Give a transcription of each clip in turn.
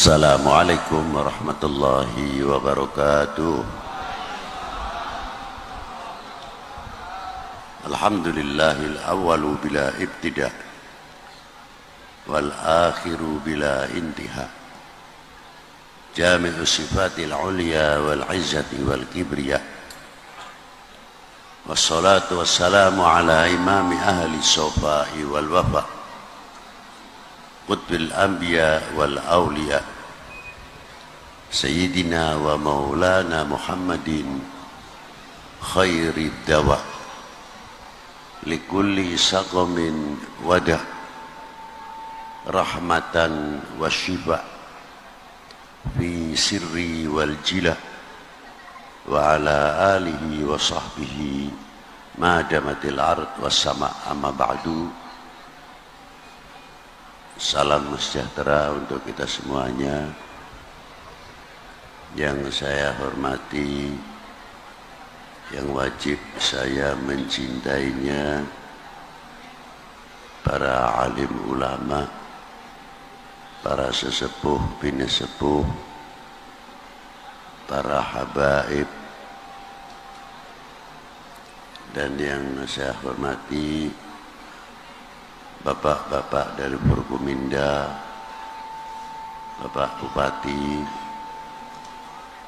Assalamualaikum warahmatullahi wabarakatuh. Alhamdulillahil awwalu bila ibtida wal akhiru bila intiha. Jami'u sifatil ulya wal izzati wal kibriya. Wassalatu wassalamu ala imami ahli sofai wal wafa. Qutbil anbiya wal awliya Sayyidina wa maulana Muhammadin khairid dawa likulli saqamin wada rahmatan wa shifa fi sirri wal jila wa ala alihi wa sahbihi ma damatil ard was sama amma ba'du. Salam sejahtera untuk kita semuanya. Yang saya hormati, yang wajib saya mencintainya, para alim ulama, para sesepuh bini sepuh, para habaib, dan yang saya hormati bapak-bapak dari Forkominda, Bapak Bupati,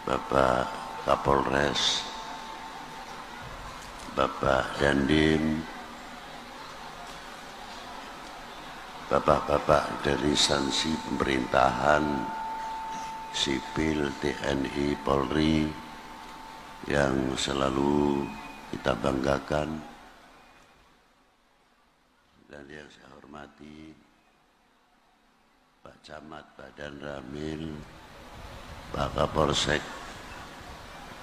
Bapak Kapolres, Bapak Dandim, bapak-bapak dari instansi pemerintahan, sipil, TNI, Polri yang selalu kita banggakan, dan yang saya hormati Pak Camat, Pak Dan Ramil, Pak Kapolsek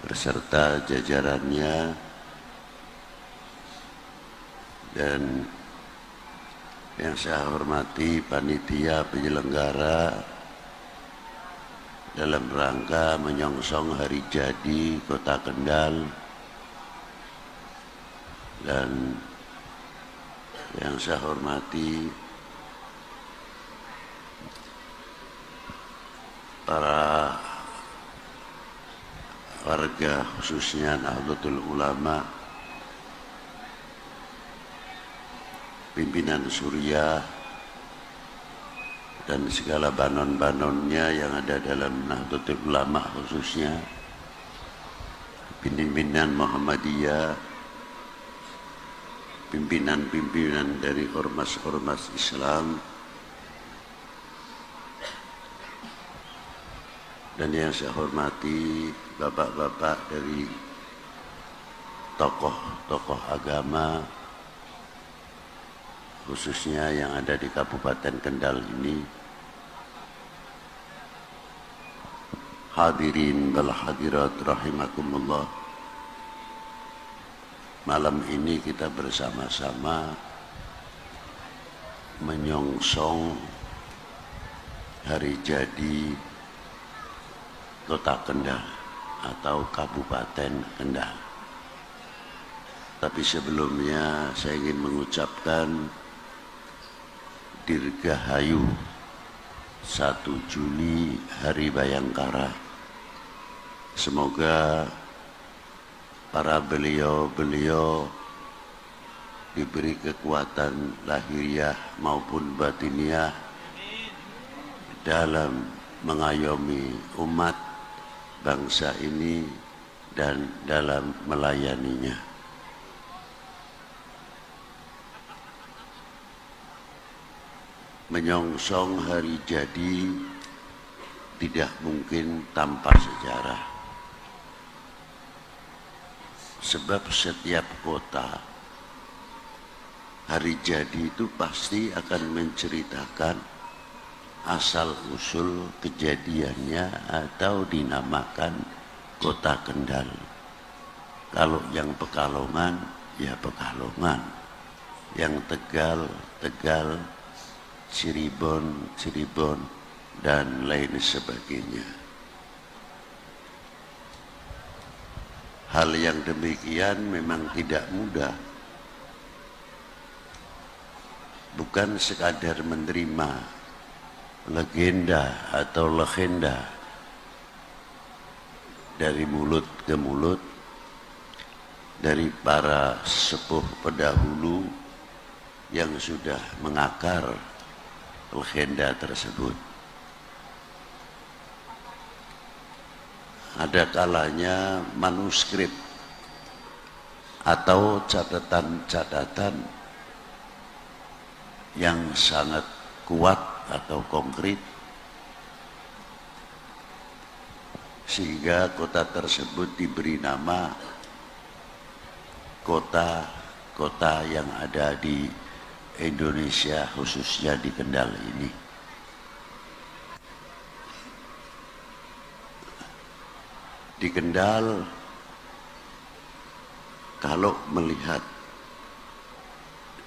beserta jajarannya, dan yang saya hormati panitia penyelenggara dalam rangka menyongsong hari jadi Kota Kendal, dan yang saya hormati para warga khususnya Nahdlatul Ulama, pimpinan Suriah, dan segala banon-banonnya yang ada dalam Nahdlatul Ulama, khususnya pimpinan Muhammadiyah, pimpinan-pimpinan dari ormas-ormas Islam, dan yang saya hormati bapak-bapak dari tokoh-tokoh agama, khususnya yang ada di Kabupaten Kendal ini. Hadirin wal hadirat rahimakumullah. Malam ini kita bersama-sama menyongsong hari jadi Kota Kendal atau Kabupaten Kendal. Tapi sebelumnya saya ingin mengucapkan Dirgahayu 1 Juli Hari Bayangkara. Semoga para beliau-beliau diberi kekuatan lahiriah maupun batiniah dalam mengayomi umat bangsa ini dan dalam melayaninya. Menyongsong hari jadi tidak mungkin tanpa sejarah. Sebab setiap kota hari jadi itu pasti akan menceritakan asal-usul kejadiannya atau dinamakan Kota Kendal. Kalau yang Pekalongan, ya Pekalongan. Yang Tegal, Tegal, Cirebon, Cirebon, dan lain sebagainya. Hal yang demikian memang tidak mudah. Bukan sekadar menerima legenda atau legenda dari mulut ke mulut dari para sepuh pendahulu yang sudah mengakar legenda tersebut. Ada kalanya manuskrip atau catatan-catatan yang sangat kuat atau konkret sehingga kota tersebut diberi nama kota-kota yang ada di Indonesia, khususnya di Kendal ini. Di Kendal, kalau melihat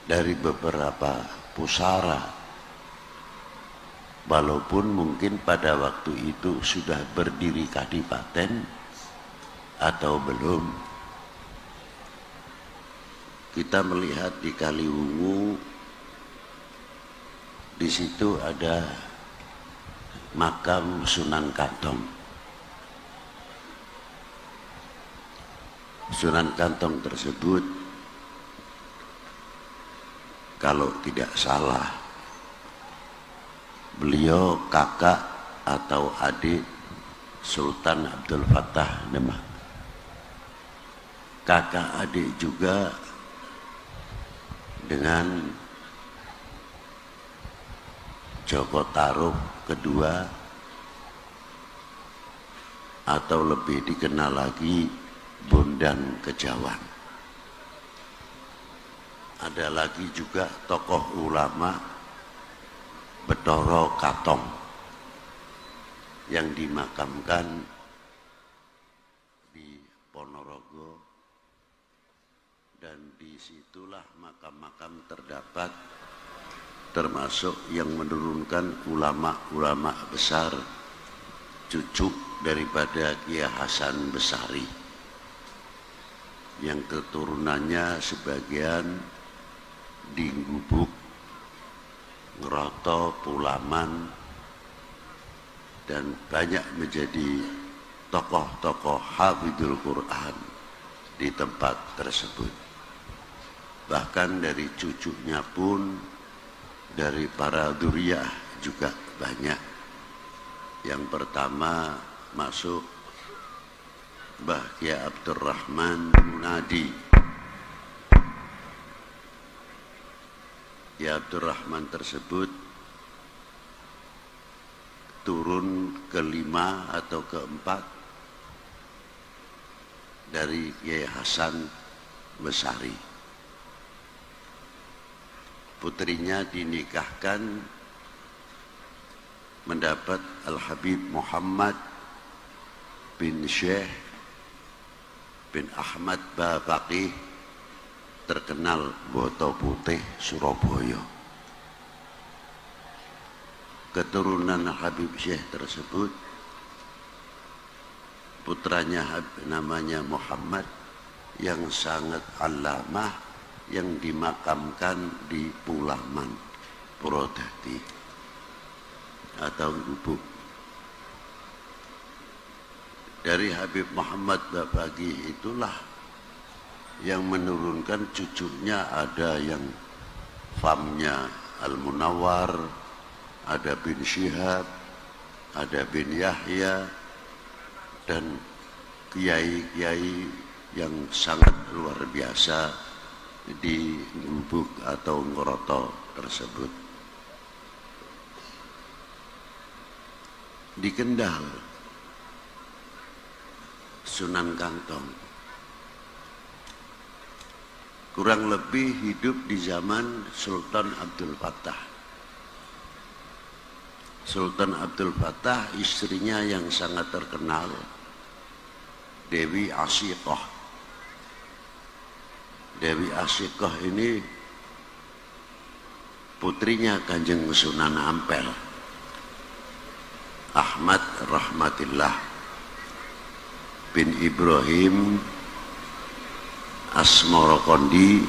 dari beberapa pusara, walaupun mungkin pada waktu itu sudah berdiri kadipaten atau belum, kita melihat di Kaliwungu, di situ ada makam Sunan Kantong. Sunan Kantong tersebut, kalau tidak salah, beliau kakak atau adik Sultan Abdul Fattah Demak. Kakak adik juga dengan Joko Tarub kedua, atau lebih dikenal lagi Bondan Kejawan. Ada lagi juga tokoh ulama Bathara Katong yang dimakamkan di Ponorogo, dan disitulah makam-makam terdapat, termasuk yang menurunkan ulama-ulama besar, cucu daripada Kiai Hasan Besari, yang keturunannya sebagian di Gubuk, Ngeroto, Pulaman, dan banyak menjadi tokoh-tokoh hafidhul Quran di tempat tersebut. Bahkan dari cucunya pun, dari para dzurriyyah juga banyak. Yang pertama masuk Mbah Kiai Abdurrahman Munadi. Kiai Abdurrahman tersebut turun kelima atau keempat dari Kiai Hasan Besari. Putrinya dinikahkan mendapat Al-Habib Muhammad bin Syekh bin Ahmad Bafaqih, terkenal Boto Putih, Surabaya. Keturunan Habib Syekh tersebut, putranya namanya Muhammad, yang sangat alamah, yang dimakamkan di Pulaman, Purwodadi atau Gubuk. Dari Habib Muhammad Bafaqih itulah yang menurunkan cucunya, ada yang famnya Al-Munawwar, ada bin Syihab, ada bin Yahya, dan kiai-kiai yang sangat luar biasa di Gubuk atau Ngeroto tersebut. Di Kendal, Sunan Kantong kurang lebih hidup di zaman Sultan Abdul Fattah. Sultan Abdul Fattah, istrinya yang sangat terkenal, Dewi Ashiqah. Dewi Ashiqah ini putrinya Kanjeng Sunan Ampel, Ahmad Rahmatillah bin Ibrahim Asmorokondi.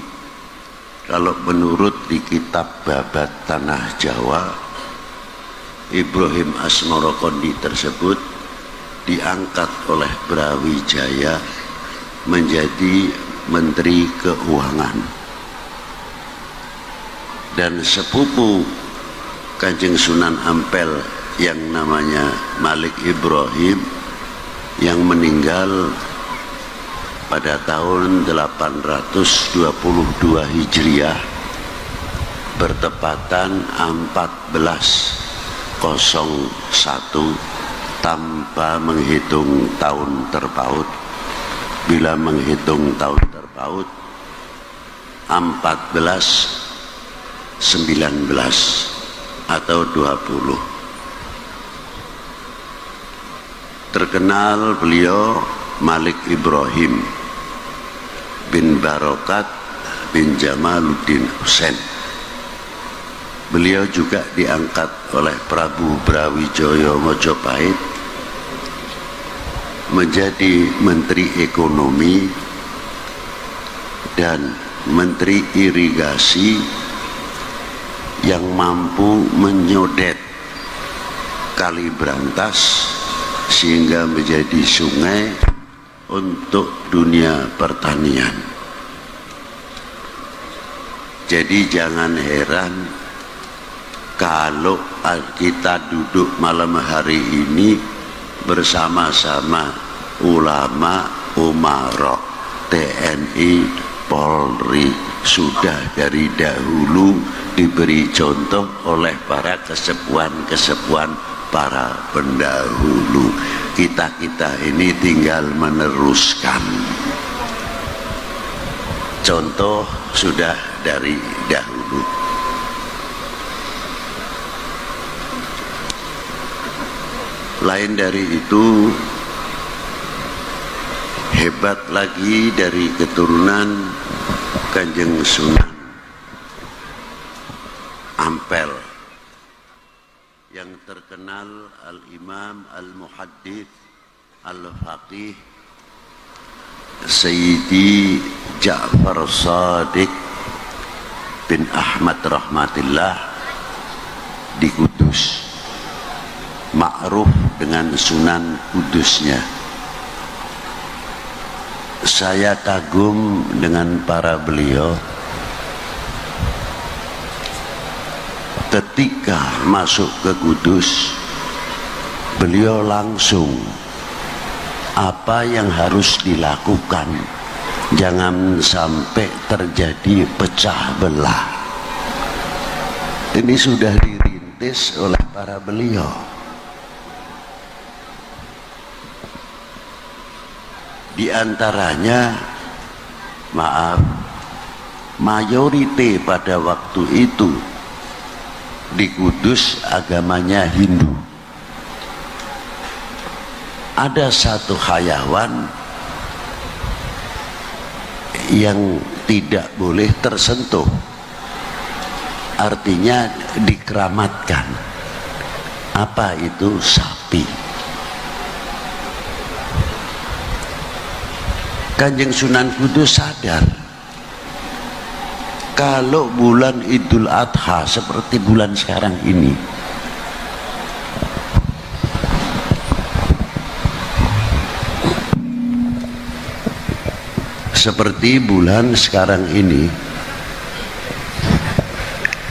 Kalau menurut di kitab Babat Tanah Jawa, Ibrahim Asmarokondi tersebut diangkat oleh Brawijaya menjadi Menteri Keuangan, dan sepupu Kanjeng Sunan Ampel yang namanya Malik Ibrahim yang meninggal pada tahun 822 Hijriah bertepatan 1401 tanpa menghitung tahun terpaut. Bila menghitung tahun terpaut 1419 atau 20. Terkenal beliau Malik Ibrahim bin Barokat bin Jamaluddin Husain. Beliau juga diangkat oleh Prabu Brawijaya Mojopahit menjadi Menteri Ekonomi dan Menteri Irigasi yang mampu menyodet Kali Brantas sehingga menjadi sungai untuk dunia pertanian. Jadi jangan heran kalau kita duduk malam hari ini bersama-sama ulama, umara, TNI, Polri sudah dari dahulu diberi contoh oleh para kesepuan-kesepuan para pendahulu. Kita ini tinggal meneruskan. Contoh sudah dari dahulu. Lain dari itu, hebat lagi dari keturunan Kanjeng Sunan Ampel yang terkenal Al-Imam Al-Muhaddits Al-Faqih Sayyidi Ja'far Shadiq bin Ahmad Rahmatillah di Kudus, ma'ruf dengan Sunan Kudusnya. Saya kagum dengan para beliau. Ketika masuk ke Kudus, beliau langsung apa yang harus dilakukan, jangan sampai terjadi pecah belah. Ini sudah dirintis oleh para beliau. Di antaranya, maaf, mayoritas pada waktu itu di Kudus agamanya Hindu. Ada satu hayawan yang tidak boleh tersentuh, artinya dikeramatkan. Apa itu? Sapi. Kanjeng Sunan Kudus sadar kalau bulan Idul Adha seperti bulan sekarang ini,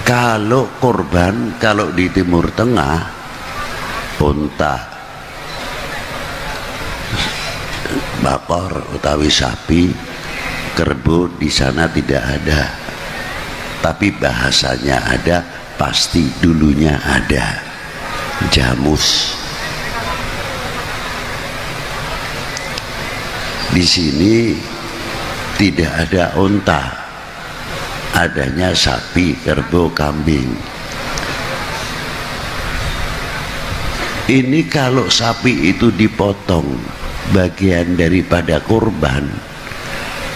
kalau korban, kalau di Timur Tengah unta, bakor utawi sapi, kerbau di sana tidak ada, tapi bahasanya ada, pasti dulunya ada. Jamus. Di sini tidak ada unta, adanya sapi, kerbau, kambing. Ini kalau sapi itu dipotong bagian daripada kurban,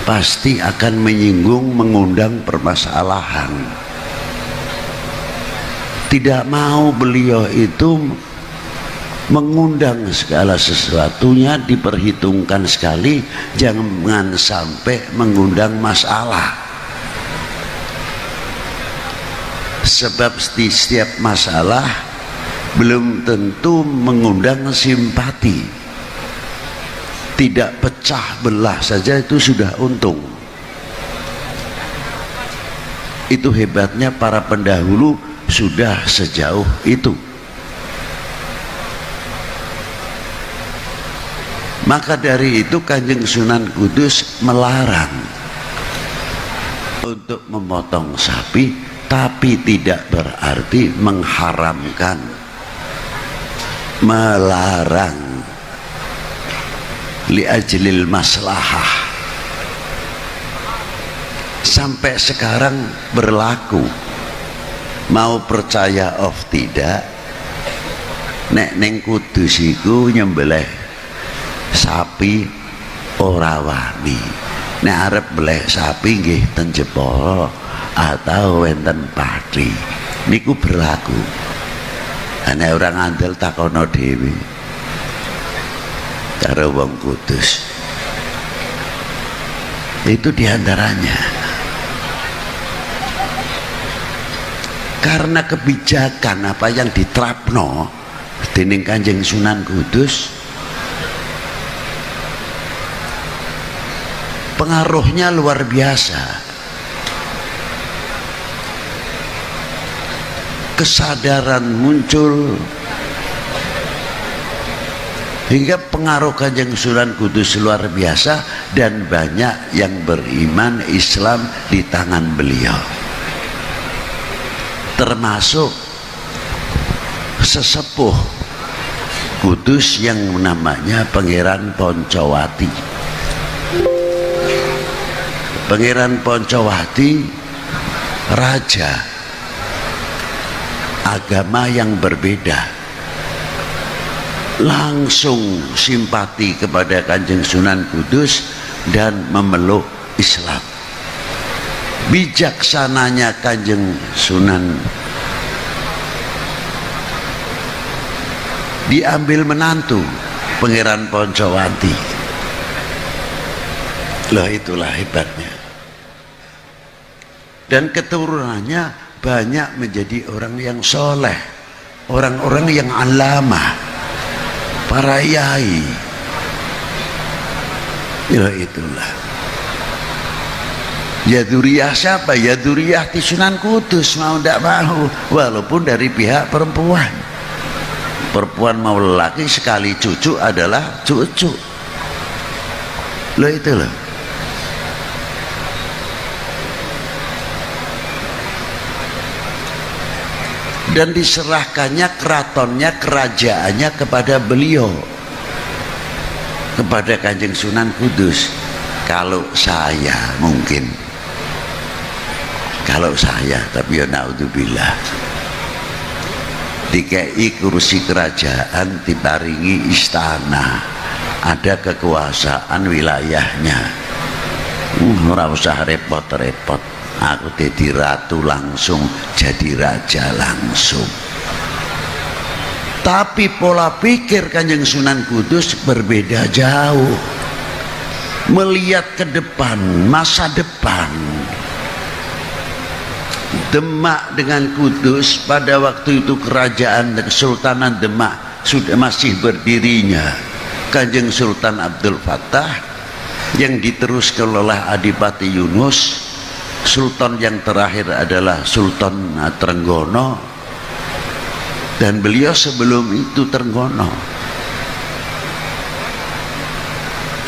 pasti akan menyinggung, mengundang permasalahan. Tidak mau beliau itu mengundang segala sesuatunya, diperhitungkan sekali, jangan sampai mengundang masalah. Sebab di setiap masalah belum tentu mengundang simpati. Tidak pecah belah saja itu sudah untung. Itu hebatnya para pendahulu sudah sejauh itu. Maka dari itu Kanjeng Sunan Kudus melarang untuk memotong sapi, tapi tidak berarti mengharamkan, melarang liajlil maslahah. Sampai sekarang berlaku, mau percaya of tidak, nek neng Kudus iku nyembelih sapi ora wani, nek arep beleh sapi nggih ten Jepara atau wenten Pati niku berlaku. Nek orang andel takono dhewe karo wong Kudus. Itu diantaranya karena kebijakan apa yang diterapno dening Kanjeng Sunan Kudus, pengaruhnya luar biasa. Kesadaran muncul hingga pengaruh Kanjeng Sunan Kudus luar biasa, dan banyak yang beriman Islam di tangan beliau, termasuk sesepuh Kudus yang namanya Pangeran Poncowati. Pangeran Poncowati raja agama yang berbeda, langsung simpati kepada Kanjeng Sunan Kudus dan memeluk Islam. Bijaksananya Kanjeng Sunan diambil menantu Pangeran Poncowati. Loh, itulah hebatnya. Dan keturunannya banyak menjadi orang yang soleh, orang-orang yang alamah, para yai. Ya itulah. Ya dzurriyyah siapa? Ya dzurriyyah di Sunan Kudus, mau tidak mau, walaupun dari pihak perempuan. Perempuan mau lelaki sekali cucu adalah cucu. Loh itu loh. Dan diserahkannya keratonnya, kerajaannya kepada beliau, kepada Kanjeng Sunan Kudus. Kalau saya mungkin, kalau saya, tapi ya naudzubillah, dikei kursi kerajaan, diparingi istana, ada kekuasaan wilayahnya, ora usah repot-repot. Aku jadi ratu langsung, jadi raja langsung. Tapi pola pikir Kanjeng Sunan Kudus berbeda jauh, melihat ke depan, masa depan. Demak dengan Kudus pada waktu itu kerajaan Kesultanan Demak sudah masih berdirinya Kanjeng Sultan Abdul Fattah, yang diteruskan oleh Adipati Yunus. Sultan yang terakhir adalah Sultan Trenggono, dan beliau sebelum itu Trenggono.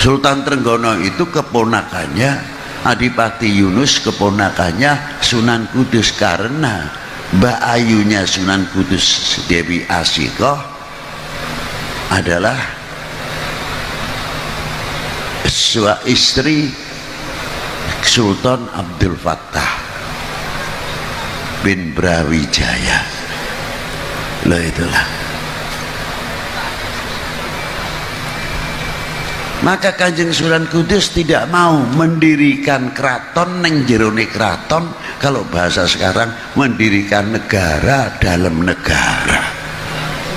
Sultan Trenggono itu keponakannya Adipati Yunus, keponakannya Sunan Kudus, karena mbak ayunya Sunan Kudus, Dewi Asikoh, adalah istri Sultan Abdul Fattah bin Brawijaya. Loh itulah. Maka Kanjeng Sunan Kudus tidak mau mendirikan keraton neng jerone keraton, kalau bahasa sekarang mendirikan negara dalam negara.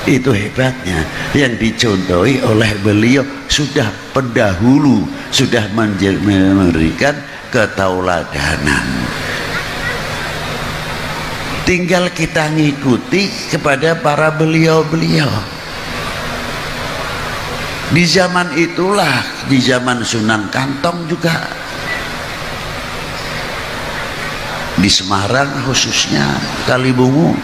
Itu hebatnya yang dicontohi oleh beliau, sudah pendahulu, sudah memberikan ketauladanan. tinggal kita ngikuti kepada para beliau-beliau. Di zaman itulah, di zaman Sunan Kantong juga, di Semarang khususnya, Kalibungu,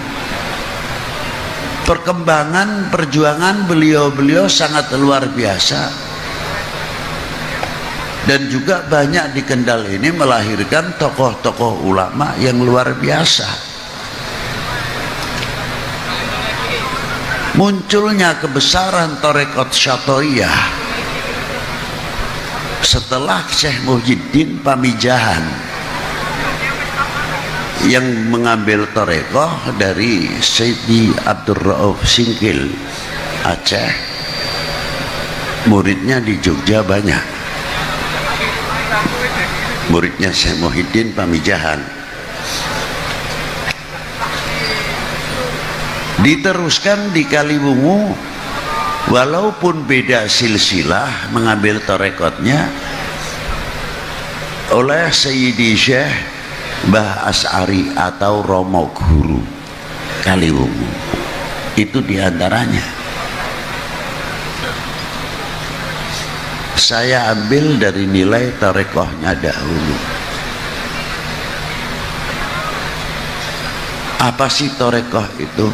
perkembangan perjuangan beliau-beliau sangat luar biasa. Dan juga banyak di Kendal ini melahirkan tokoh-tokoh ulama yang luar biasa. Munculnya kebesaran Tarekat Syatoiyah setelah Syekh Muhyiddin Pamijahan yang mengambil tarekat dari Sayyidi Abdul Rauf Singkil Aceh. Muridnya di Jogja banyak, muridnya Syekh Muhyiddin Pamijahan. Diteruskan di Kalibungu, walaupun beda silsilah mengambil tarekatnya, oleh Sayyidi Syekh Mbah As'ari atau Romo Guru Kalibungu. Itu diantaranya. Saya ambil dari nilai tarekahnya dahulu. Apa sih tarekah itu?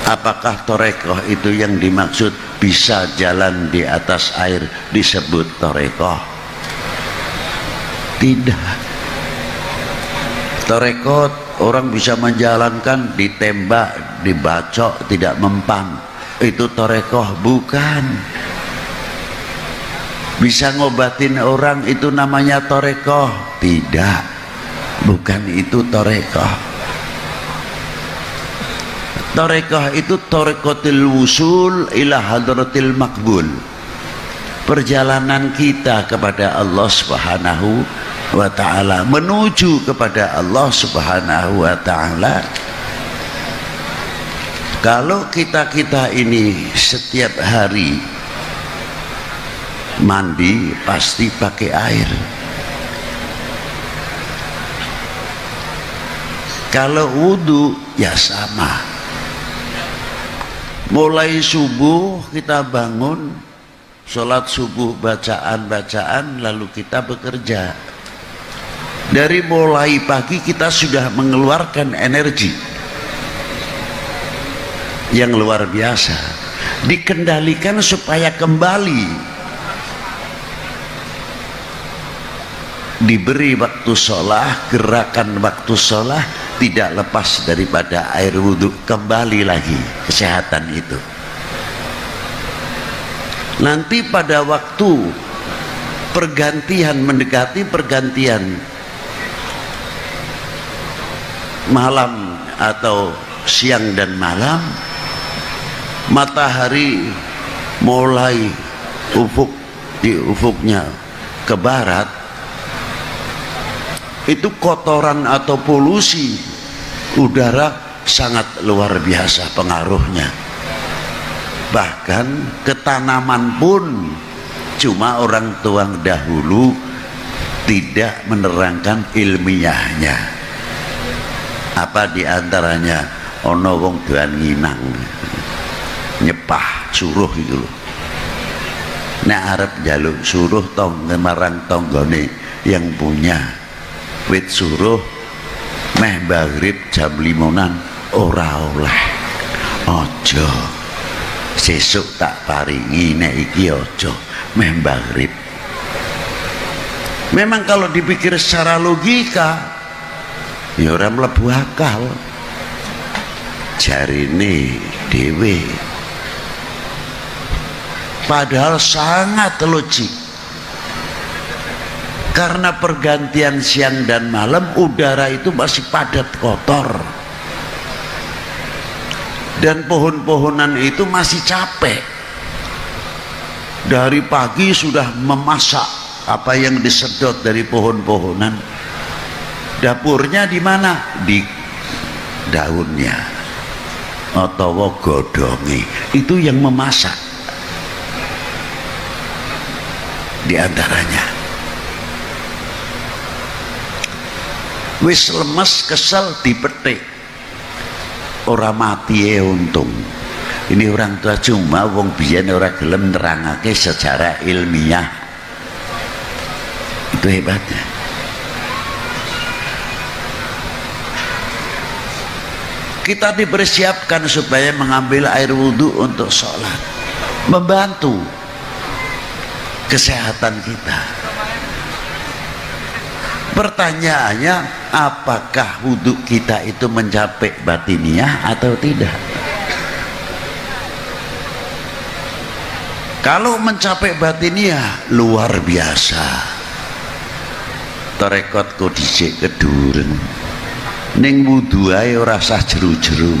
Apakah tarekoh itu yang dimaksud bisa jalan di atas air disebut tarekoh? Tidak. Tarekoh orang bisa menjalankan, ditembak, dibacok, tidak mempan. Itu tarekoh bukan. Bisa ngobatin orang itu namanya tarekoh? Tidak. Bukan itu tarekoh. Tarekah itu tarekotil wusul ila hadratil makbul, perjalanan kita kepada Allah Subhanahu wa ta'ala, menuju kepada Allah Subhanahu wa ta'ala. Kalau kita ini setiap hari mandi pasti pakai air. Kalau wudu ya sama. Mulai subuh kita bangun, sholat subuh, bacaan-bacaan, lalu kita bekerja. Dari mulai pagi kita sudah mengeluarkan energi yang luar biasa. Dikendalikan supaya kembali diberi waktu sholat, gerakan waktu sholat tidak lepas daripada air wudhu. Kembali lagi kesehatan itu. Nanti pada waktu pergantian, mendekati pergantian malam atau siang dan malam, matahari mulai di ufuknya ke barat, itu kotoran atau polusi udara sangat luar biasa pengaruhnya. Bahkan ke tanaman pun cuma orang tua dahulu tidak menerangkan ilmiahnya. Apa diantaranya? Ono wong doan nginang, nyepah suruh itu loh. Nek arep jaluk suruh tong marang tonggone yang punya wit suruh, meh maghrib jam 5-an ora oleh. Ojo, sesuk tak paringi, nek iki ojo, meh maghrib. Memang kalau dipikir secara logika ya ora mlebu akal. Jarine dhewe padahal sangat logik. Karena pergantian siang dan malam udara itu masih padat kotor, dan pohon-pohonan itu masih capek. Dari pagi sudah memasak apa yang disedot dari pohon-pohonan. Dapurnya di mana? Di daunnya atau godongi, itu yang memasak di antaranya. wis lemes kesel dipetik ora mati untung. Ini orang tua cuma wong biyen ora gelem nerangake secara ilmiah. Itu hebatnya. Kita dipersiapkan supaya mengambil air wudhu untuk sholat, membantu kesehatan kita. Pertanyaannya, apakah wudhu kita itu mencapai batiniah atau tidak? Kalau mencapai batiniah, luar biasa. Terekot kodisik kedureng ning wudhu ae ora sah jeru-jeru.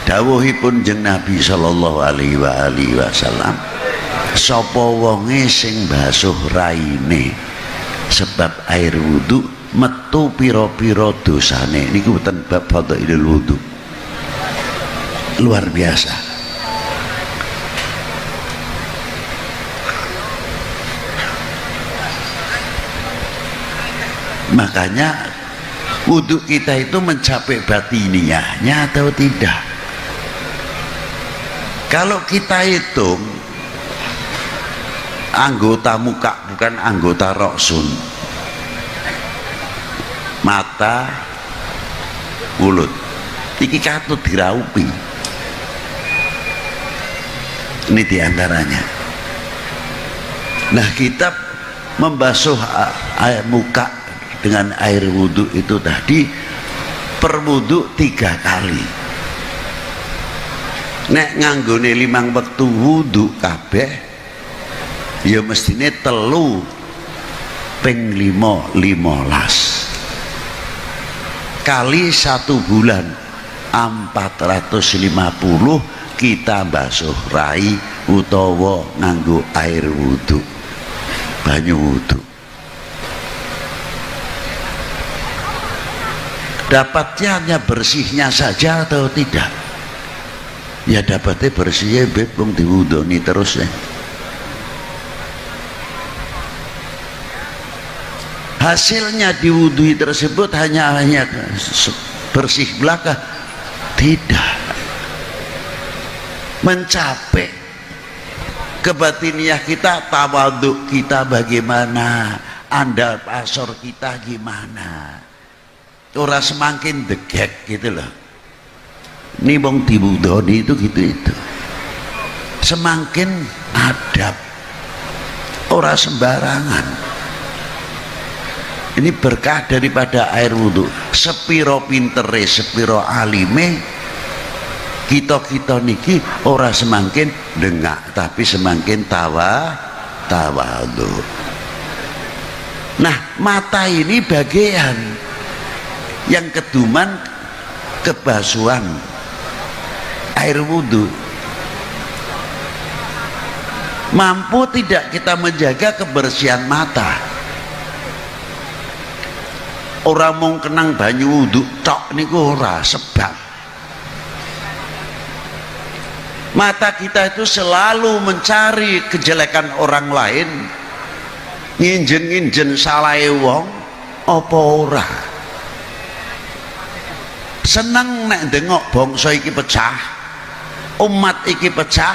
Dawuhipun jeung Nabi sallallahu alaihi wasallam, sapa wonge sing basuh raine sebab air wudhu metu pira-pira dosane. Niku mboten bab fadhailul wudhu. Luar biasa. Makanya wudhu kita itu mencapai batiniahnya atau tidak. Kalau kita hitung anggota muka, bukan anggota roksun, mata, mulut, iki katut diraupi. Ini diantaranya. Nah, kita membasuh air muka dengan air wudhu itu tadi per wudhu 3 kali. Nek nganggone 5 wektu wudhu kabeh ya mestine 3 ping 5 15 kali 1 bulan 450 kita basuh rai utawa nganggo air wudhu, banyu wudhu. Dapatnya hanya bersihnya saja atau tidak? Ya dapatnya bersihnya bebong diwudoni terus ya. Hasilnya diwudui tersebut hanya bersih belaka? Tidak. Mencapai kebatiniah kita, tawaduk kita bagaimana, andal pasor kita gimana. Orang semakin degek gitu loh. Ini wong diwudoni itu gitu itu. Semakin adab. Orang sembarangan. Ini berkah daripada air wudhu. Sepiro pintere, sepiro alime, kita niki orang semakin dengak, tapi semakin tawadhu. Nah, mata ini bagian yang keduman kebasuhan air wudhu. Mampu tidak kita menjaga kebersihan mata? Orang mau kenang banyu wudhu tok niku ora, sebab mata kita itu selalu mencari kejelekan orang lain, nginjen-nginjen salahe wong apa ora. Seneng nek ndengok bangsa iki pecah, umat iki pecah,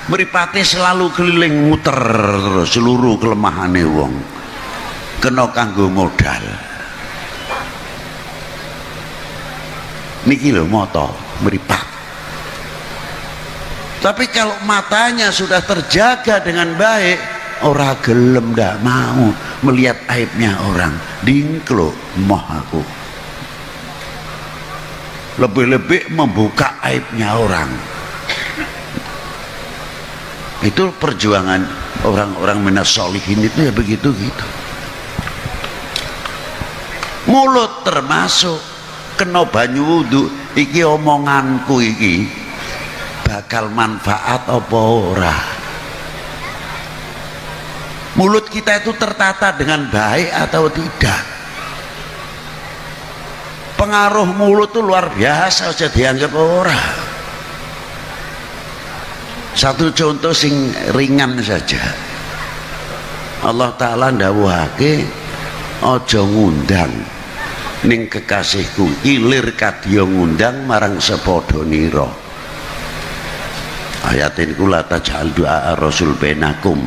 mripate selalu keliling muter terus seluruh kelemahane wong kena kanggo modal. Niki lho mata mripat. Tapi kalau matanya sudah terjaga dengan baik, ora gelem ndak mau melihat aibnya orang. Dingklo moh aku. Lebih-lebih membuka aibnya orang. Itu perjuangan orang-orang minas sholihin itu ya begitu gitu. Mulut termasuk, kena banyu wudhu, iki omonganku iki bakal manfaat apa ora. Mulut kita itu tertata dengan baik atau tidak? Pengaruh mulut itu luar biasa, aja dianggap ora. Satu contoh sing ringan saja. Allah Ta'ala ndawuhake aja ngundang ning kekasihku ilir kadya ngundang marang sepadha nira. Ayat ini kula taj'al du'a rasul bainakum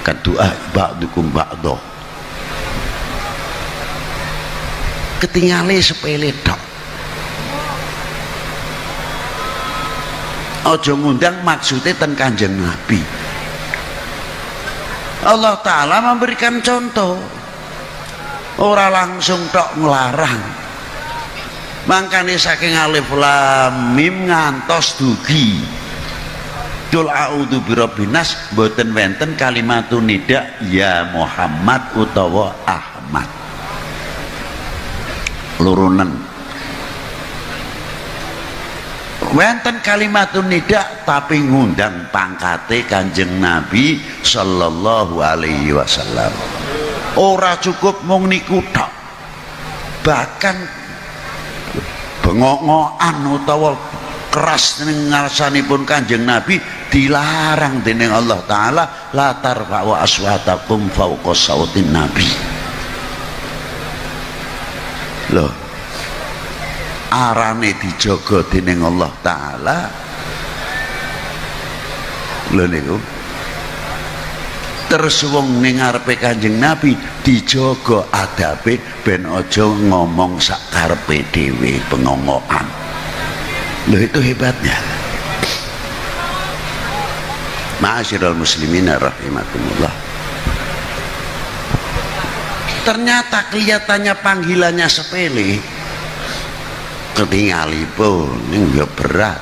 kadu'a ba'dukum ba'do. Ketingale sepele tok. Aja ngundang maksudnya ten Kanjeng Nabi. Allah Ta'ala memberikan contoh, ora langsung tok nglarang. Mangkane saking alif lam mim ngantos dugi Qul a'udzu birabbin nas mboten wenten kalimatun nida ya Muhammad utawa Ahmad. Lurunen wenten kalimatun nida tapi ngundang pangkate Kanjeng Nabi sallallahu alaihi wasallam. Ora cukup mung niku tok, bahkan bengok-ngokan utawa keras ning ngarsanipun Kanjeng Nabi dilarang dening Allah Ta'ala, la tarfa'u aswatakum fawqa sautin nabi. Loh, arane dijaga dening Allah Ta'ala. Lho niku terus wong ning ngarepe Kanjeng Nabi dijaga adabe ben aja ngomong sak karepe dhewe pengongokan. Lho itu hebatnya. Ma'asyiral muslimin rahimakumullah. Ternyata kelihatannya panggilannya sepele, ketinggalipun ini ya berat.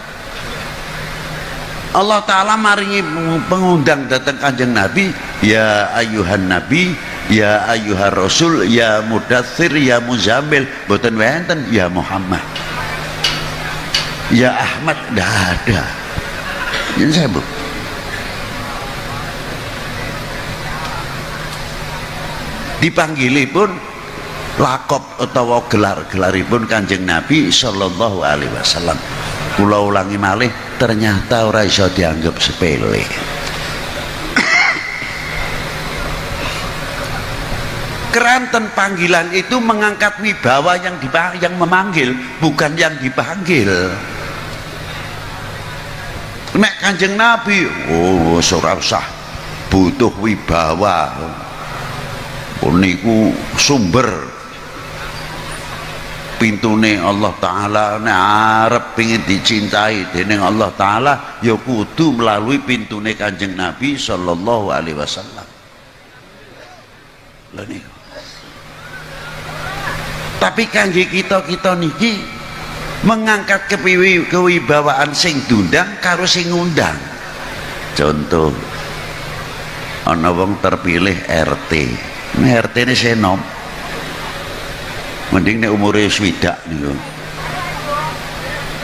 Allah Ta'ala maringi pengundang datang Kanjeng Nabi, ya ayuhan nabi, ya ayuhan rasul, ya mudathir, ya muzammil, boten wenten ya Muhammad, ya Ahmad, dah ada. Ini saya bu. Dipanggilipun lakop utawa gelar-gelaripun Kanjeng Nabi sallallahu alaihi wasallam. Kula ulangi malih, ternyata ora iso dianggap sepele. Keranten panggilan itu mengangkat wibawa yang memanggil, bukan yang dipanggil. Nek Kanjeng Nabi, oh ora usah butuh wibawa. Niku sumber pintune Allah Ta'ala. Nek arep pengin dicintai dening Allah Ta'ala ya kudu melalui pintune Kanjeng Nabi sallallahu alaihi wasallam. Lha niku. Tapi kangge kita niki mengangkat kewibawaan sing diundang karo sing ngundang. Contoh, ana wong terpilih RT. RT ini senom, mending nek umure swidak niku.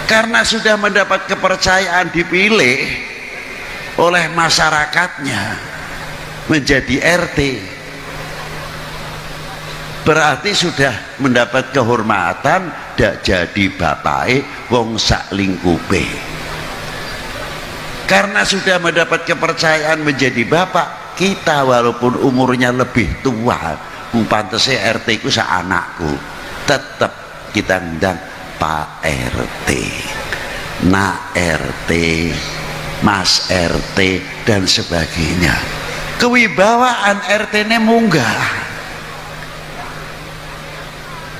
Karena sudah mendapat kepercayaan dipilih oleh masyarakatnya menjadi RT, berarti sudah mendapat kehormatan, dak jadi bapake wong sak lingkupe. Karena sudah mendapat kepercayaan menjadi bapak, kita walaupun umurnya lebih tua, pantese RT ku sak anakku, tetap kita ngundang Pak RT, Nak RT, Mas RT dan sebagainya. Kewibawaan RT ini munggah,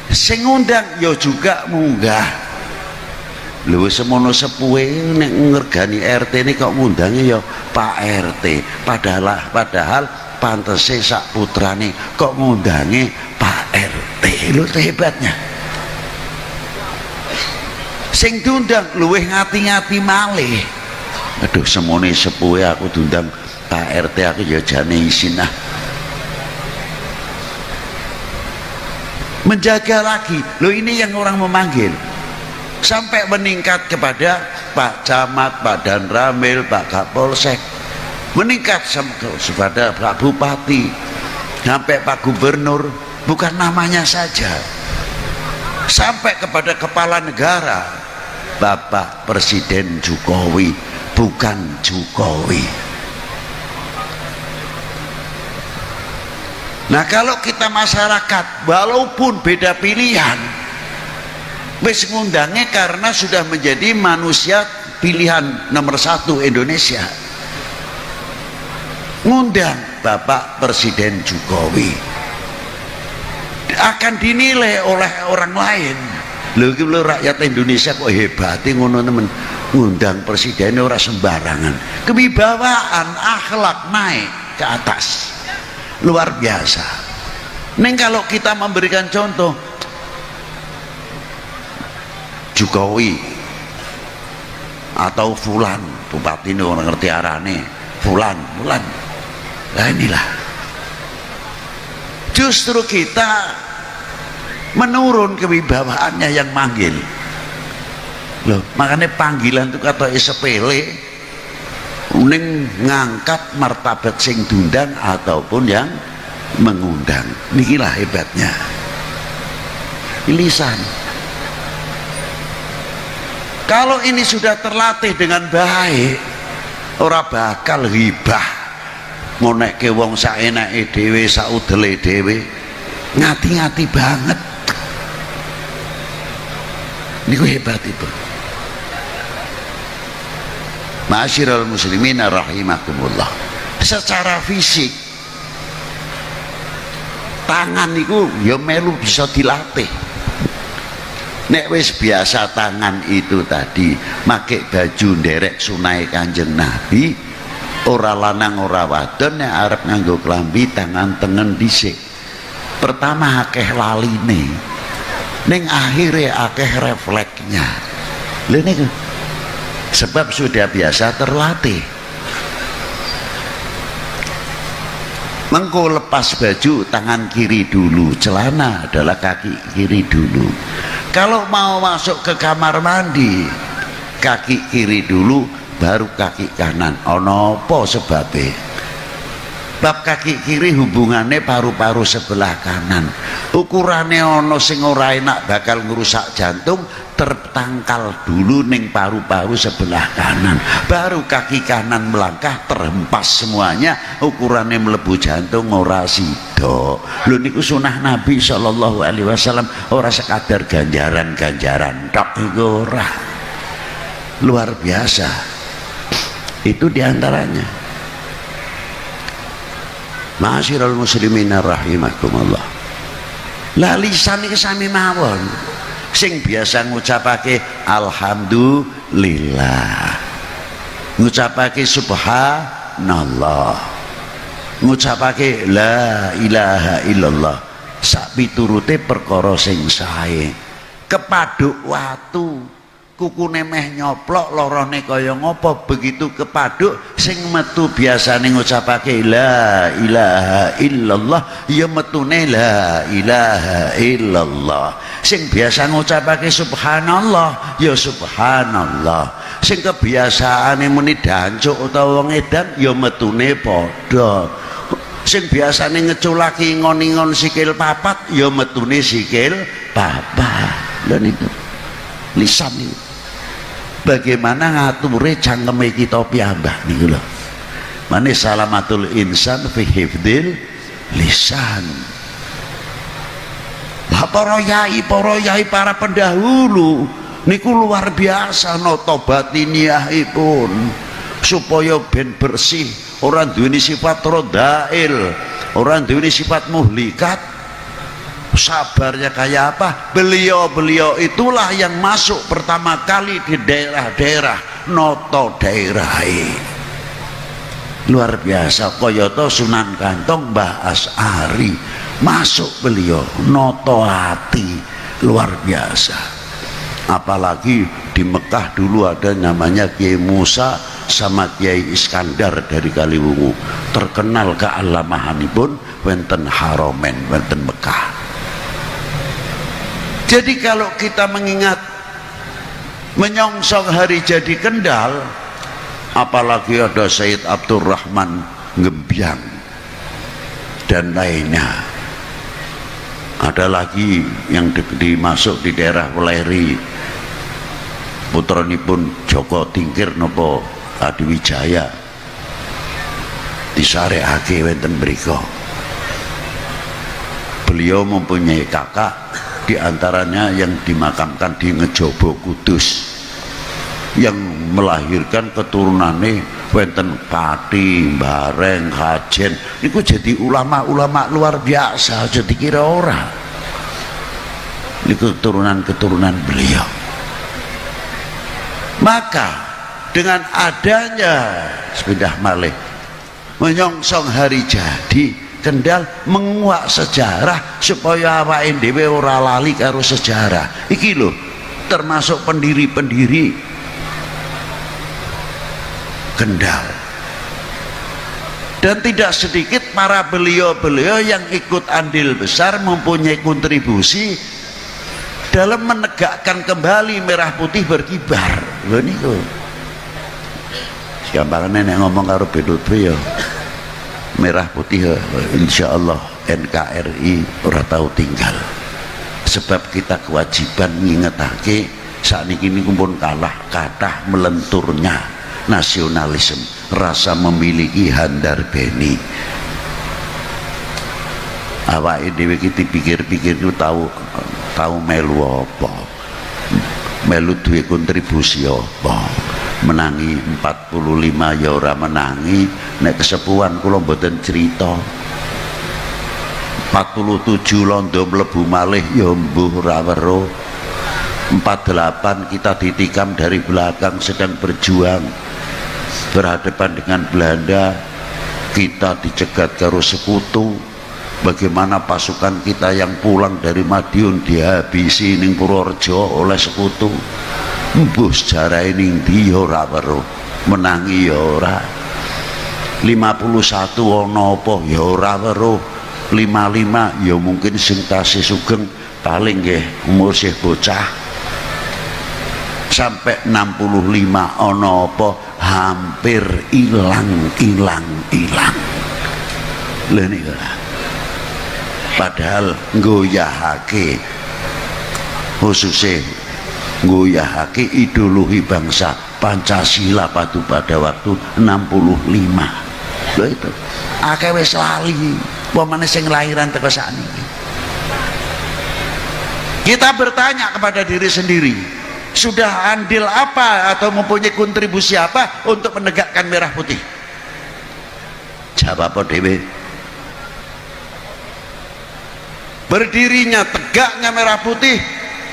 sing ngundang yo juga munggah. Lho semono sepuhe nek ngergani RT ini kok ngundangi ya Pak RT, padahal pantese sak putrane kok ngundangi Pak RT. Lho hebatnya. Sing diundang luwih ngati-ngati malih. Aduh semone sepuhe aku diundang Pak RT, aku ya jane isin ah. Menjaga lagi. Lho ini yang orang memanggil. Sampai meningkat kepada Pak Camat, Pak Danramil, Pak Kapolsek, meningkat kepada Pak Bupati, sampai Pak Gubernur, bukan namanya saja, sampai kepada kepala negara, Bapak Presiden Jokowi, bukan Jokowi. Nah kalau kita masyarakat walaupun beda pilihan wis ngundangnya karena sudah menjadi manusia pilihan nomor 1 Indonesia, ngundang Bapak Presiden Jokowi akan dinilai oleh orang lain. Lho iki rakyat Indonesia kok hebat ngono temen, ngundang presiden ora sembarangan, kewibawaan akhlak naik ke atas luar biasa. Neng kalau kita memberikan contoh Jokowi atau Fulan, bupati ini orang ngerti arane Fulan, nah inilah justru kita menurun kewibawaannya yang manggil. Loh, makanya panggilan itu kata sepele ning ngangkat martabat sing diundang ataupun yang mengundang. Nikilah hebatnya lisan. Kalau ini sudah terlatih dengan baik, ora bakal ghibah ngonekke wong saenake dhewe, saudele dhewe, ngati-ngati banget. Niku hebat itu. Ma'asyiral muslimin rahimakumullah. Secara fisik tangan niku ya melu bisa dilatih. Nek wis biasa tangan itu tadi make baju nderek sunai Kanjeng Nabi, ora lanang ora wadon nek arep nganggo klambi tangan tengen dhisik. Pertama akeh laline, ning akhire akeh refleksnya. Lha niku sebab sudah biasa terlatih. Mengko lepas baju tangan kiri dulu, celana adalah kaki kiri dulu. Kalau mau masuk ke kamar mandi, kaki kiri dulu baru kaki kanan. Ono apa sebabnya? Bab kaki kiri hubungannya paru-paru sebelah kanan. Ukurannya ono sing ora enak bakal ngerusak jantung, tertangkal dulu ning paru-paru sebelah kanan, baru kaki kanan melangkah terhempas semuanya, ukurannya melebu jantung ora sido. Lho niku sunah Nabi sallallahu alaihi wasallam, ora sekadar ganjaran-ganjaran tok iku ora. Luar biasa. Itu diantaranya. Ma'asyiral muslimin rahimakumullah. La lisan iki sami mawon. Sing biasa ngucapake alhamdulillah, ngucapake subhanallah, ngucapake la ilaha illallah, sak piturute perkara sing sae. Kepaduk watu kukune meh nyoplok, lorone kaya ngopo, begitu kepaduk sing metu biasane ngucapake la ilaha illallah ya metune la ilaha illallah. Sing biasa ngucapake subhanallah ya subhanallah. Sing kebiasaane muni dancuk utawa wong edan ya metune padha. Sing biasane ngeculaki ngon-ngon sikil papat ya metune sikil papat. Lha niku lisan niku. Bagaimana ngature cangkeme kita piyambak niku lho. Mane salamatul insan fi hifdzil lisan. Para yai para pendahulu niku luar biasa nata batiniyahipun supaya ben bersih, ora duweni sifat radhail, ora duweni sifat muhlikat. Sabarnya kayak apa? Beliau itulah yang masuk pertama kali di daerah-daerah noto daerahe. Luar biasa. Kayata Sunan Kantong Mbah Asy'ari masuk beliau noto hati, luar biasa. Apalagi di Mekah dulu ada namanya Kiai Musa sama Kiai Iskandar dari Kaliwungu, terkenal kealamahanipun wonten Haromen wonten Mekah. Jadi kalau kita mengingat menyongsong hari jadi Kendal, apalagi ada Sayyid Abdurrahman Ngembyang dan lainnya, ada lagi yang dimasuk di daerah Weleri, putranipun Joko Tingkir nopo Adiwijaya disarekake wonten mriku. beliau mempunyai kakak, di antaranya yang dimakamkan di Ngejobo Kudus, yang melahirkan keturunannya wenten Pati, Bareng, Hajen. Niku jadi ulama-ulama luar biasa, jadi kira ora. Niku keturunan beliau. Maka dengan adanya sepindah malih menyongsong hari jadi Kendal, menguak sejarah supaya awake dhewe ora lali karo sejarah. Iki lho termasuk pendiri-pendiri Kendal. Dan tidak sedikit para beliau-beliau yang ikut andil besar mempunyai kontribusi dalam menegakkan kembali merah putih berkibar. Lho niku. Gampangane nek ngomong karo BNP ya. Merah putih insya Allah NKRI ora tahu tinggal, sebab kita kewajiban ngingetake saat ini pun kalah kathah melenturnya nasionalisme, rasa memiliki handar beni. Awake dhewe iki dipikir-pikir ku tahu melu apa, melu duwe kontribusi apa. Menangi 45 ya ora menangi, nek kesepuhan kula mboten cerita. 47 londo mlebu malih ya mbuh ora weruh. 48 kita ditikam dari belakang sedang berjuang berhadapan dengan Belanda, kita dicegat karo sekutu. Bagaimana pasukan kita yang pulang dari Madiun dihabisi ning Purworejo oleh sekutu. Mbuh sejarah ini ndi ora weruh, menangi ya ora. 51 ana apa ya ora weruh. 55 ya mungkin sing tasih sugeng paling nggih umur sih bocah. Sampai 65 ana apa hampir ilang. Lha niku. Padahal nggoyahake khususnya nggoyahake ideologi bangsa Pancasila pada waktu 65. Lho itu akeh wis lali pemane sing lahiran teko sakniki. Kita bertanya kepada diri sendiri, sudah andil apa atau mempunyai kontribusi apa untuk menegakkan merah putih? Jawab dhewe. Berdirinya tegaknya merah putih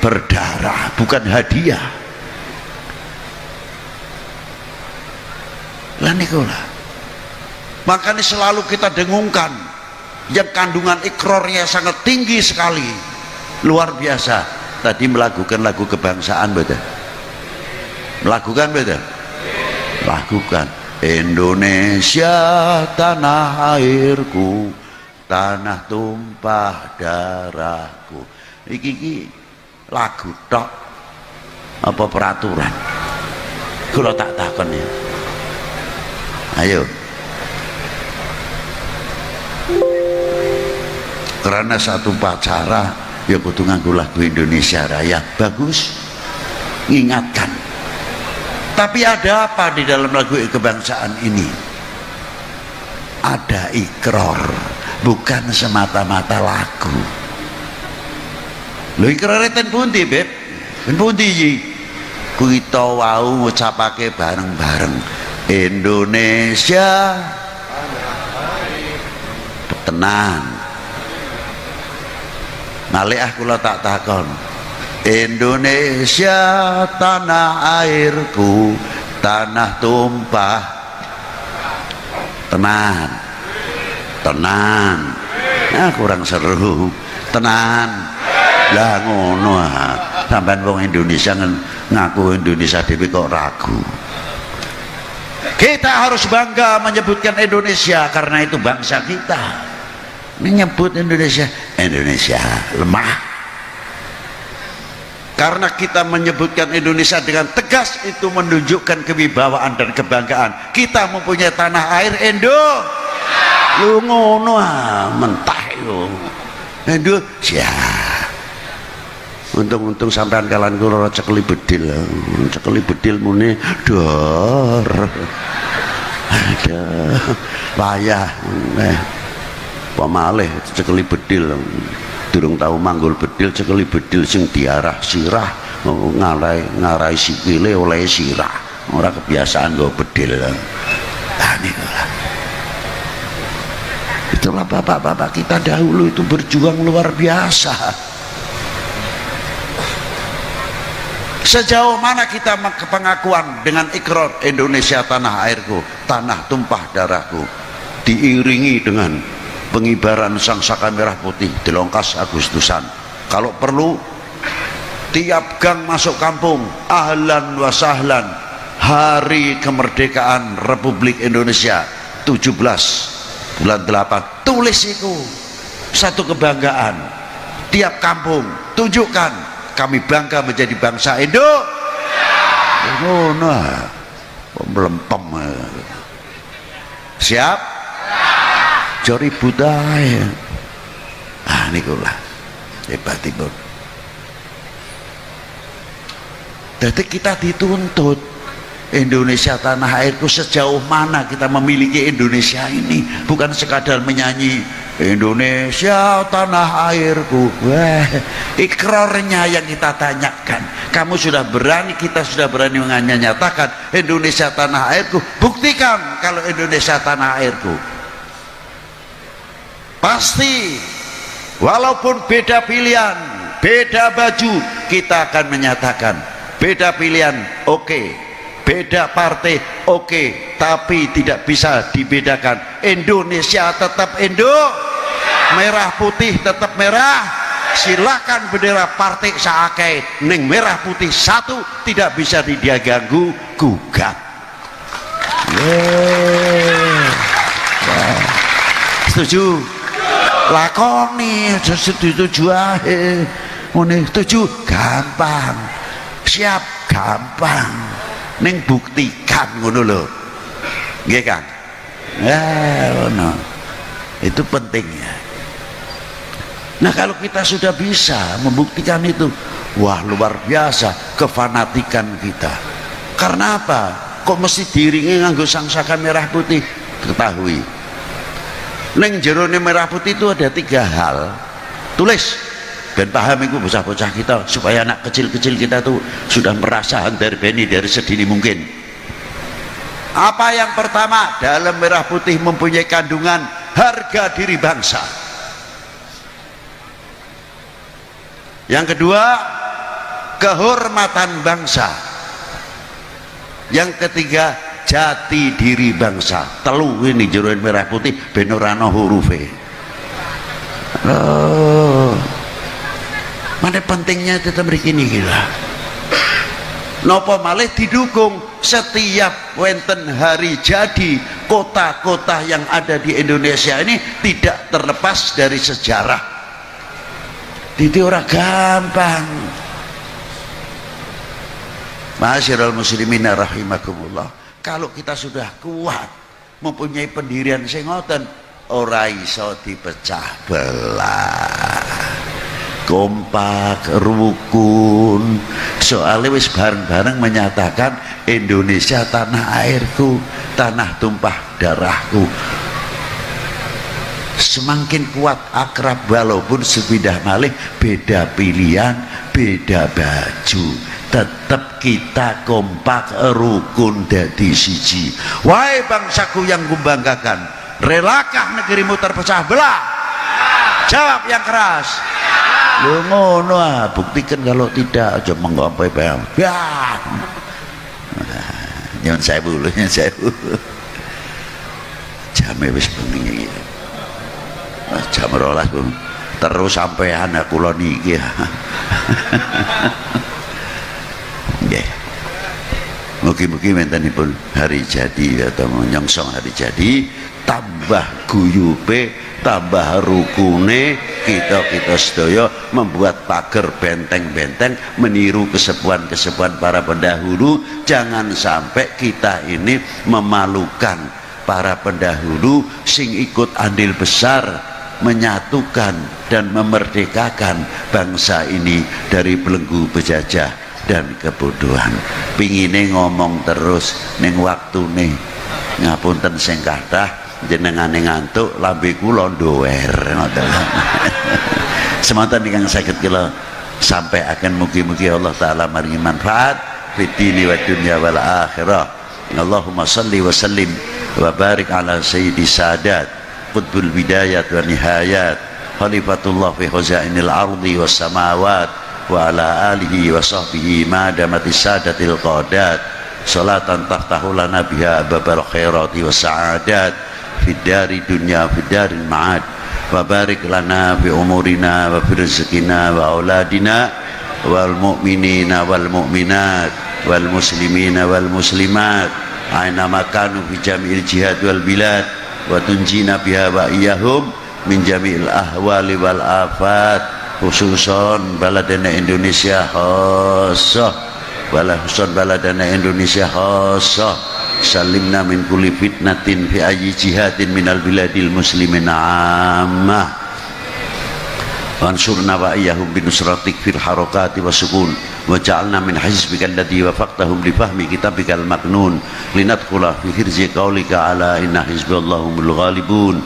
berdarah, bukan hadiah. Lah niku lah. Makanya selalu kita dengungkan yang kandungan ikrornya sangat tinggi sekali, luar biasa. Tadi melakukan lagu kebangsaan betul, melakukan betul, lakukan. Indonesia tanah airku, tanah tumpah darahku. Iki lagu tok apa peraturan? Kalau tak takon ya. Ayo. Karena satu pacara ya kudu nganggo lagu Indonesia Raya bagus, ingatkan. Tapi ada apa di dalam lagu kebangsaan ini? Ada ikrar, bukan semata-mata lagu. Lho ikrare ten pundi, Beb? Ten pundi iki? Kita wau ngucapake bareng-bareng Indonesia tenang. Malih kula tak takon. Indonesia tanah airku, tanah tumpah. Tenang. Nah, kurang seru. Tenang. Lah ngono sampean wong Indonesia ngaku Indonesia dhewe kok ragu. Kita harus bangga menyebutkan Indonesia karena itu bangsa kita. Menyebut Indonesia lemah. Karena kita menyebutkan Indonesia dengan tegas itu menunjukkan kewibawaan dan kebanggaan. Kita mempunyai tanah air lu ngono mentah yo. Indonesia. Untung-untung sampean kalan kula cekeli bedil mune dor. Ada payah Pamalih cekeli bedil durung tahu manggul bedil, cekeli bedil sing diarah sirah ngarai sikile oleh sirah, ora kebiasaan nggo bedil. Nah nikulah, itulah bapak-bapak kita dahulu itu berjuang luar biasa. Sejauh mana kita pengakuan dengan ikrar Indonesia tanah airku, tanah tumpah darahku, diiringi dengan pengibaran sangsaka merah putih di Longkas Agustusan. Kalau perlu tiap gang masuk kampung, ahlan wa sahlan, hari kemerdekaan Republik Indonesia 17 bulan 8, tulis itu satu kebanggaan. Tiap kampung tunjukkan kami bangga menjadi bangsa Indo. Oh, nah, melempem. Siap? Jori budaya. Ah, nikulah hebatipun. Jadi kita dituntut Indonesia tanah airku, sejauh mana kita memiliki Indonesia ini, bukan sekadar menyanyi Indonesia tanah airku. Wah, ikrarnya yang kita tanyakan. Kamu sudah berani, kita sudah berani menyatakan Indonesia tanah airku. Buktikan kalau Indonesia tanah airku. Pasti walaupun beda pilihan, beda baju, kita akan menyatakan beda pilihan, oke. Beda partai, oke, tapi tidak bisa dibedakan. Indonesia tetap Indo, merah putih tetap merah. Silakan bendera partai saake neng merah putih satu, tidak bisa diganggu gugat. Setuju? Lakoni setuju ae. Setuju? Gampang. Siap, gampang. Neng buktikan ngono lho. Nggih Kang. Ngono. Itu pentingnya. Nah, kalau kita sudah bisa membuktikan itu, wah luar biasa kefanatikan kita. Karena apa? Kok mesti diiringi nganggo sangsaka merah putih? Ketahui. Neng jerone merah putih itu ada 3 hal. Tulis. Dan paham itu bocah-bocah kita, supaya anak kecil-kecil kita tuh sudah merasa handarbeni dari sedini mungkin. Apa yang pertama? Dalam merah putih mempunyai kandungan harga diri bangsa. Yang kedua, kehormatan bangsa. Yang ketiga, jati diri bangsa. Telu ini jeroen merah putih ben ora ana hurufe. Mana pentingnya tetap begini gila. Nopo malih didukung setiap wenten hari jadi kota-kota yang ada di Indonesia ini tidak terlepas dari sejarah. Itu ora gampang. Ma'asyiral muslimin rahimakumullah. Kalau kita sudah kuat mempunyai pendirian sing ngoten, ora iso dipecah belah. Kompak, rukun, soalnya wis bareng-bareng menyatakan Indonesia tanah airku, tanah tumpah darahku. Semakin kuat akrab, walaupun sepindah malih beda pilihan, beda baju, tetap kita kompak, rukun dadi siji. Wahai bangsaku yang kubanggakan, relakah negerimu terpecah belah? Jawab yang keras. Lu ngono ah, buktikan kalau tidak aja menggapai bang. Ya. Nyon sewu lho, nyon sewu. Jame wis bengi iki. Jam 12 Bung. Terus sampean kula niki. Nggih. Mugi-mugi mentenipun hari jadi atau nyongsong hari jadi tambah guyupe, tambah rukune kita sedaya membuat pagar benteng-benteng meniru kesepuhan-kesepuhan para pendahulu. Jangan sampai kita ini memalukan para pendahulu sing ikut andil besar menyatukan dan memerdekakan bangsa ini dari belenggu penjajah dan kebodohan. Pingine ngomong terus ning waktune ngapunten sing kathah jenengane ngantuk lambe kula ndower ngoten. Semanten ingkang saged kula sampaiaken mugi-mugi Allah taala maringi manfaat fid dini wad dunya wal akhirah. Allahumma shalli wa sallim wa barik ala sayyidi sadat qutbul bidayat wa nihayat khalifatullah fi khazainil ardi was samawat wa ala alihi wa sahbihi ma damatis sadatil qadat salatan taftahu lana biha babal khairati was sa'adat fid dari dunya fid daril ma'ad wa barik lana fi umurina wa fi rizqina wa auladina wal mu'minina wal mu'minat wal muslimina wal muslimat aina makanu fi jami'il jihad wal bilad wa tunjina biha wa iyahum min jami'il ahwali wal afat khususon baladana Indonesia khassah wala khususon baladana Indonesia khassah salimna min kulli fitnatin fi ayyi jihadin minal biladil muslimin ammah wansurna wa iyyahum binusratik fil harakati wasukun wa ja'alna min hizbika alladhi wafaqtahum li fahmi kitabikal maknun linadkhula fi hirzi qaulika ala inna hizballahumul ghalibun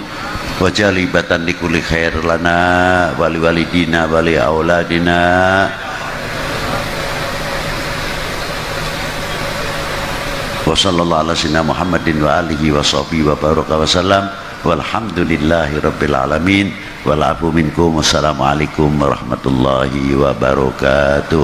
wa jalibatan likulli khair lana wa liwalidina wa li auladina wa sallallahu ala sayyidina Muhammadin wa alihi wa sahbihi wa baraka wa sallam walhamdulillahi rabbil alamin wal afu minkum wassalamualaikum warahmatullahi wabarakatuh.